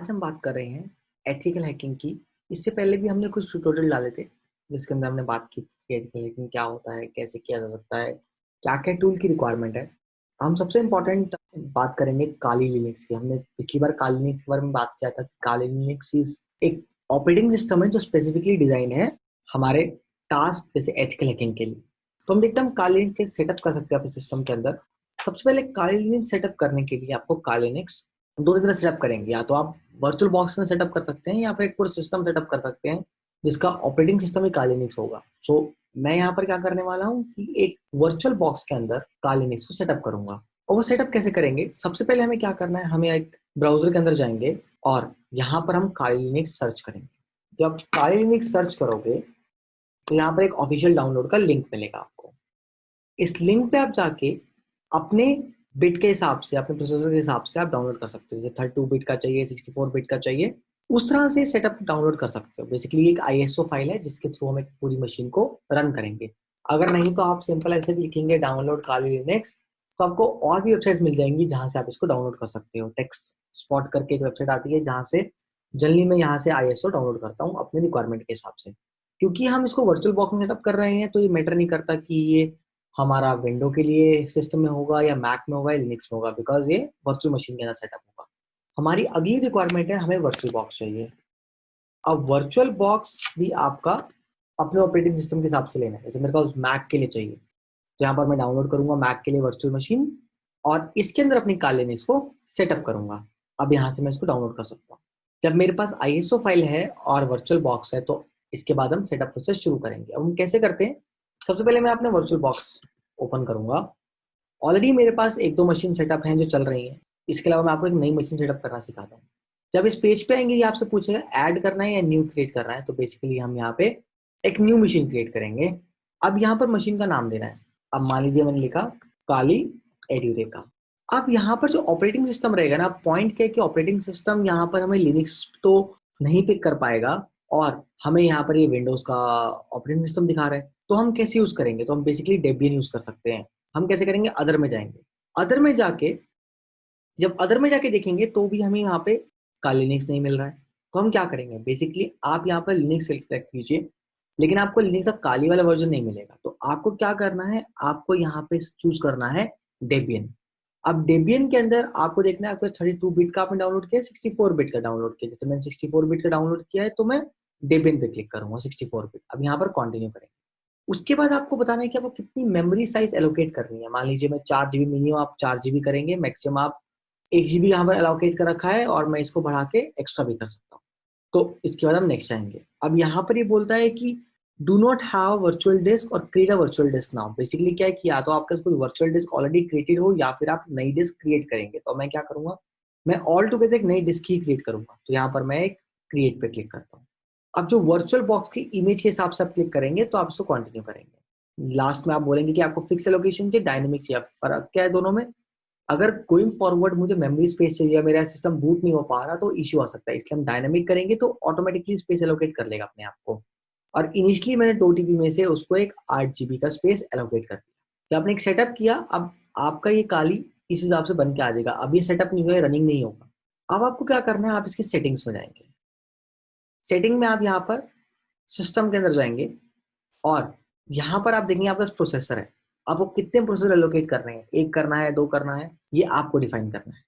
आज हम बात कर रहे हैं एथिकल हैकिंग की। इससे पहले भी हमने कुछ ट्यूटोरियल डाले थे जिसके अंदर हमने बात की थी कि एथिकल हैकिंग क्या होता है, कैसे किया जा सकता है, क्या-क्या टूल की रिक्वायरमेंट है। हम सबसे इम्पोर्टेंट बात करेंगे काली लिनक्स की। हमने पिछली बार काली लिनक्स के बारे में बात किया था कि काली लिनक्स इज एक ऑपरेटिंग सिस्टम है जो स्पेसिफिकली डिजाइन है हमारे टास्क जैसे एथिकल हैकिंग के लिए। तो हम देखते हैं हम काली लिनक्स के सेटअप कर सकते हैं अपने सिस्टम के अंदर। सबसे पहले काली लिनक्स सेटअप करने के लिए आपको काली लिनक्स दो तरह सेटअप करेंगे, या तो आप वर्चुअल बॉक्स में सेटअप कर सकते हैं या फिर एक पूरा सिस्टम सेटअप कर सकते हैं जिसका ऑपरेटिंग सिस्टम ही कालिनिक्स होगा। सो मैं यहाँ पर क्या करने वाला हूँ कि एक वर्चुअल बॉक्स के अंदर कालिनिक्स को सेटअप करूंगा। और वो सेटअप कैसे करेंगे, सबसे पहले हमें क्या करना है, हमें एक ब्राउजर के अंदर जाएंगे और यहाँ पर हम कालिनिक्स सर्च करेंगे। जब कालिनिक्स सर्च करोगे तो यहाँ पर एक ऑफिशियल डाउनलोड का लिंक मिलेगा आपको। इस लिंक पे आप जाके अपने बिट के हिसाब से, अपने प्रोसेसर के हिसाब से आप डाउनलोड कर सकते हो। जैसे 32 बिट का चाहिए, 64 बिट का चाहिए, उस तरह से सेटअप डाउनलोड कर सकते हो। बेसिकली एक आईएसओ फाइल है जिसके थ्रू हम एक पूरी मशीन को रन करेंगे। अगर नहीं तो आप सिंपल ऐसे भी लिखेंगे डाउनलोड काली लिनक्स, तो आपको और भी वेबसाइट्स मिल जाएंगी जहां से आप इसको डाउनलोड कर सकते हो। टेक्स्ट स्पॉट करके एक वेबसाइट आती है जहां से जनरली मैं यहाँ से आईएसओ डाउनलोड करता हूँ अपने रिक्वायरमेंट के हिसाब से। क्योंकि हम इसको वर्चुअल बॉक्स में सेटअप कर रहे हैं तो ये मैटर नहीं करता कि ये हमारा विंडो के लिए सिस्टम में होगा या मैक में होगा या लिनक्स में होगा, बिकॉज ये वर्चुअल मशीन के अंदर सेटअप होगा। हमारी अगली रिक्वायरमेंट है, हमें वर्चुअल बॉक्स चाहिए। अब वर्चुअल बॉक्स भी आपका अपने ऑपरेटिंग सिस्टम के हिसाब से लेना है। जैसे मेरे पास मैक के लिए चाहिए तो यहाँ पर मैं डाउनलोड करूंगा मैक के लिए वर्चुअल मशीन और इसके अंदर अपनी कालिनिक्स को सेटअप करूंगा। अब यहाँ से मैं इसको डाउनलोड कर सकता हूँ। जब मेरे पास आईएसओ फाइल है और वर्चुअल बॉक्स है तो इसके बाद हम सेटअप प्रोसेस शुरू करेंगे। अब हम कैसे करते हैं, सबसे पहले मैं अपने वर्चुअल बॉक्स ओपन करूंगा। ऑलरेडी मेरे पास एक दो मशीन सेटअप हैं जो चल रही हैं। इसके अलावा मैं आपको एक नई मशीन सेटअप करना सिखाता हूँ। जब इस पेज पे आएंगे ये आपसे पूछेगा ऐड करना है या न्यू क्रिएट करना है, तो बेसिकली हम यहाँ पे एक न्यू मशीन क्रिएट करेंगे। अब यहाँ पर मशीन का नाम देना है। अब मान लीजिए मैंने लिखा काली एड्यूरेका। अब यहाँ पर जो ऑपरेटिंग सिस्टम रहेगा ना, पॉइंट क्या है कि ऑपरेटिंग सिस्टम यहाँ पर हमें लिनक्स तो नहीं पिक कर पाएगा और हमें यहाँ पर ये विंडोज का ऑपरेटिंग सिस्टम दिखा रहा है। तो हम कैसे यूज करेंगे, तो हम बेसिकली डेबियन यूज कर सकते हैं। हम कैसे करेंगे, अदर में जाएंगे। अदर में जाके जब अदर में जाके देखेंगे तो भी हमें यहाँ पे का लिनक्स नहीं मिल रहा है। तो हम क्या करेंगे, बेसिकली आप यहाँ पर लिनक्स सेलेक्ट कीजिए, लेकिन आपको लिनक्स का काली वाला वर्जन नहीं मिलेगा। तो आपको क्या करना है, आपको यहाँ पे चूज करना है डेबियन। अब डेबियन के अंदर आपको देखना है, आपको 32 बिट का आपने डाउनलोड किया, 64 बिट का डाउनलोड किया। जैसे मैंने 64 बिट का डाउनलोड किया है तो मैं डेबियन पे क्लिक करूंगा 64 बिट। अब यहाँ पर कंटिन्यू करेंगे। उसके बाद आपको बताना है कि आपको कितनी मेमोरी साइज एलोकेट करनी है। मान लीजिए मैं 4 GB, मिनिमम आप 4 GB करेंगे, मैक्सिमम आप 1 GB यहाँ पर एलोकेट कर रखा है और मैं इसको बढ़ा के एक्स्ट्रा भी कर सकता हूँ। तो इसके बाद हम नेक्स्ट जाएंगे। अब यहाँ पर ये बोलता है कि do not have virtual disk और create a virtual disk now. Basically क्या है कि या तो आपका कोई वर्चुअल डिस्क ऑलरेडी क्रिएटेड हो या फिर आप नई डिस्क क्रिएट करेंगे। तो मैं क्या करूंगा, मैं ऑल टुगेदर एक नई डिस्क ही क्रिएट करूंगा। तो यहाँ पर मैं एक क्रिएट पे क्लिक करता हूँ। अब जो वर्चुअल बॉक्स की इमेज के हिसाब से आप क्लिक करेंगे तो आप इसको कंटिन्यू करेंगे। लास्ट में आप बोलेंगे कि आपको फिक्स एलोकेशन चाहिए, डायनेमिक चाहिए। फर्क क्या है दोनों में, अगर गोइंग फॉरवर्ड मुझे मेमोरी स्पेस चाहिए, मेरा सिस्टम बूट नहीं हो पा रहा तो इश्यू आ सकता है, इसलिए हम डायनेमिक करेंगे तो ऑटोमेटिकली स्पेस एलोकेट कर लेगा अपने आप को। और इनिशियली मैंने 2 TB में से उसको एक 8 GB का स्पेस एलोकेट कर दिया। तो आपने एक सेटअप किया, अब आपका ये काली इस हिसाब से बन के आ जाएगा। अब ये सेटअप नहीं हुआ, रनिंग नहीं होगा। अब आपको क्या करना है, आप इसकी सेटिंग्स में जाएंगे। सेटिंग में आप यहाँ पर सिस्टम के अंदर जाएंगे और यहाँ पर आप देखेंगे आपका प्रोसेसर है। आपको कितने प्रोसेसर एलोकेट करने हैं, एक करना है, दो करना है, ये आपको डिफाइन करना है।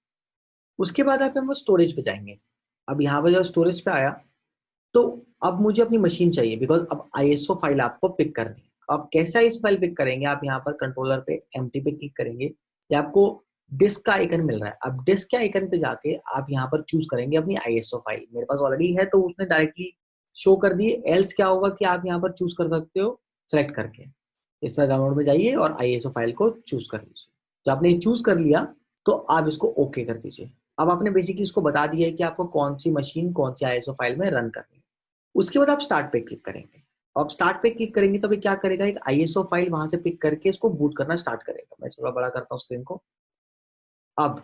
उसके बाद आप यहाँ पर स्टोरेज पे जाएंगे। अब यहाँ पर जब स्टोरेज पे आया तो अब मुझे अपनी मशीन चाहिए, बिकॉज अब आईएसओ फाइल आपको पिक करनी है। अब कैसे आईएसओ फाइल पिक करेंगे, आप यहाँ पर कंट्रोलर पे एम्प्टी पे क्लिक करेंगे या आपको डिस्क का आइकन मिल रहा है। अब डिस्क के आइकन पे जाके आप यहाँ पर चूज करेंगे अपनी आईएसओ फाइल। मेरे पास ऑलरेडी है तो उसने डायरेक्टली शो कर दिए। एल्स क्या होगा कि आप यहाँ पर चूज कर सकते हो सेलेक्ट करके। इस तरह डाउनलोड में जाइए और आईएसओ फाइल को चूज कर लीजिए। जब आपने चूज कर लिया तो आप इसको ओके कर दीजिए। अब आपने बेसिकली इसको बता दिया है कि आपको कौन सी मशीन कौन सी आईएसओ फाइल में रन करनी है। उसके बाद आप स्टार्ट पे क्लिक करेंगे। अब स्टार्ट पे क्लिक करेंगे तो क्या करेगा, एक आईएसओ फाइल वहां से पिक करके इसको बूट करना स्टार्ट करेगा। मैं थोड़ा बड़ा करता हूँ स्क्रीन को। अब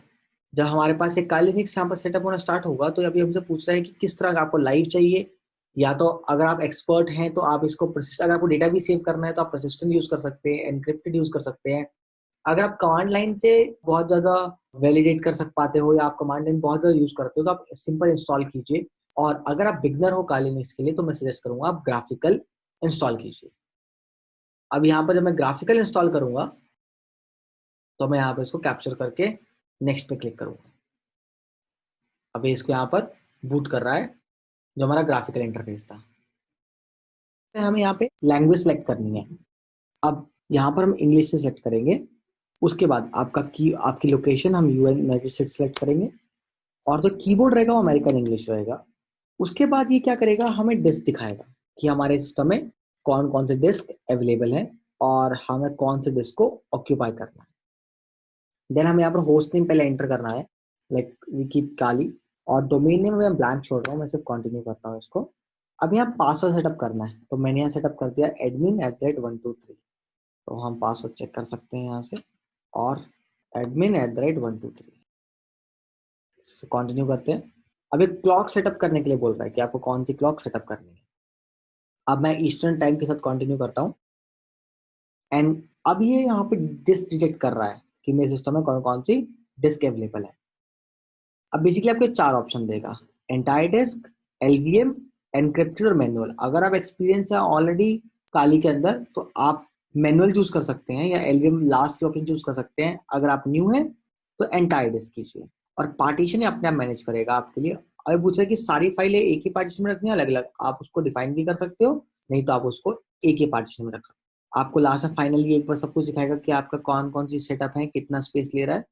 जब हमारे पास एक काली लिनक्स यहाँ पर सेटअप होना स्टार्ट होगा तो अभी हमसे पूछ रहा है कि किस तरह का आपको लाइव चाहिए, या तो अगर आप एक्सपर्ट हैं तो आप इसको अगर आपको डेटा भी सेव करना है तो आप परसिस्टेंट यूज कर सकते हैं, एनक्रिप्टेड यूज कर सकते हैं, अगर आप कमांड लाइन से बहुत ज़्यादा वैलिडेट कर सक पाते हो या आप कमांड लाइन बहुत ज़्यादा यूज़ करते हो तो आप सिंपल इंस्टॉल कीजिए। और अगर आप बिगनर हो काली लिनक्स के लिए तो मैं सजेस्ट करूँगा आप ग्राफिकल इंस्टॉल कीजिए। अब यहाँ पर जब मैं ग्राफिकल इंस्टॉल करूँगा तो मैं यहाँ पे इसको कैप्चर करके नेक्स्ट पे क्लिक करूँगा। अभी इसको यहाँ पर बूट कर रहा है जो हमारा ग्राफिकल इंटरफेस था। हमें यहाँ पे लैंग्वेज सेलेक्ट करनी है। अब यहाँ पर हम इंग्लिश से सेलेक्ट करेंगे। उसके बाद आपकी लोकेशन हम यूएन यूनाइटेड स्टेट्स सेलेक्ट करेंगे और जो कीबोर्ड रहेगा वो अमेरिकन इंग्लिश रहेगा। उसके बाद ये क्या करेगा, हमें डिस्क दिखाएगा कि हमारे सिस्टम में कौन कौन से डिस्क अवेलेबल है और हमें कौन से डिस्क को ऑक्यूपाई करना है। देन हमें यहाँ पर होस्ट नेम पहले एंटर करना है, लाइक विकी काली, और डोमेन नेम मैं ब्लैंक छोड़ रहा हूँ, मैं सिर्फ कंटिन्यू करता हूँ इसको। अब यहाँ पासवर्ड सेटअप करना है तो मैंने यहाँ सेटअप कर दिया admin@123। तो हम पासवर्ड चेक कर सकते हैं यहाँ से, और admin@123 कंटिन्यू करते हैं। अब एक क्लॉक सेटअप करने के लिए बोल रहा है कि आपको कौन सी क्लॉक सेटअप करनी है। अब मैं ईस्टर्न टाइम के साथ कंटिन्यू करता हूँ एंड अब ये यहाँ पे डिस्क डिटेक्ट कर रहा है कि मेरे सिस्टम में कौन कौन सी डिस्क अवेलेबल है। अब बेसिकली आपको 4 ऑप्शन देगा, एंटायर डिस्क, एलवीएम, एनक्रिप्टेड और मैनुअल। अगर आप एक्सपीरियंस है ऑलरेडी काली के अंदर तो आप मैनुअल चूज कर सकते हैं या एलवीएम लास्ट ऑप्शन चूज कर सकते हैं। अगर आप न्यू हैं तो एंटायर डिस्क कीजिए और पार्टीशन अपने आप मैनेज करेगा आपके लिए। अब पूछ रहे कि सारी फाइलें एक ही पार्टीशन में रखनी है अलग अलग, आप उसको डिफाइन भी कर सकते हो, नहीं तो आप उसको एक ही पार्टीशन में रख सकते हो। आपको लास्ट में फाइनली एक बार सब कुछ दिखाएगा कि आपका कौन कौन सी सेटअप है, कितना स्पेस ले रहा है।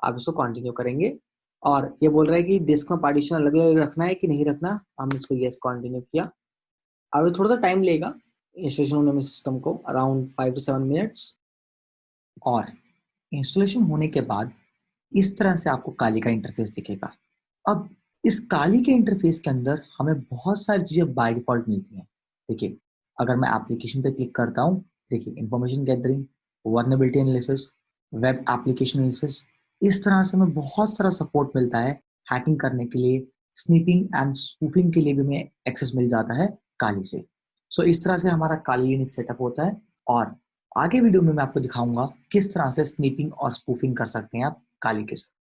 आप इसको कंटिन्यू करेंगे और ये बोल रहा है कि डिस्क में पार्टीशन अलग अलग रखना है कि नहीं रखना। हमने इसको यस कंटिन्यू किया। अब ये थोड़ा सा टाइम लेगा इंस्टॉलेशन होने में सिस्टम को, अराउंड 5 to 7 मिनट्स। और इंस्टॉलेशन होने के बाद इस तरह से आपको काली का इंटरफेस दिखेगा। अब इस काली के इंटरफेस के अंदर हमें बहुत सारी चीज़ें बाय डिफॉल्ट मिलती हैं। देखिए, अगर मैं एप्लीकेशन पे क्लिक करता हूँ, देखिए information gathering, vulnerability analysis, web application analysis, इस तरह से हमें बहुत सारा सपोर्ट मिलता है हैकिंग करने के लिए। स्नीपिंग एंड स्पूफिंग के लिए भी हमें एक्सेस मिल जाता है काली से। सो इस तरह से हमारा काली लिनक्स सेटअप होता है और आगे वीडियो में मैं आपको दिखाऊंगा किस तरह से स्नीपिंग और स्पूफिंग कर सकते हैं आप काली के साथ।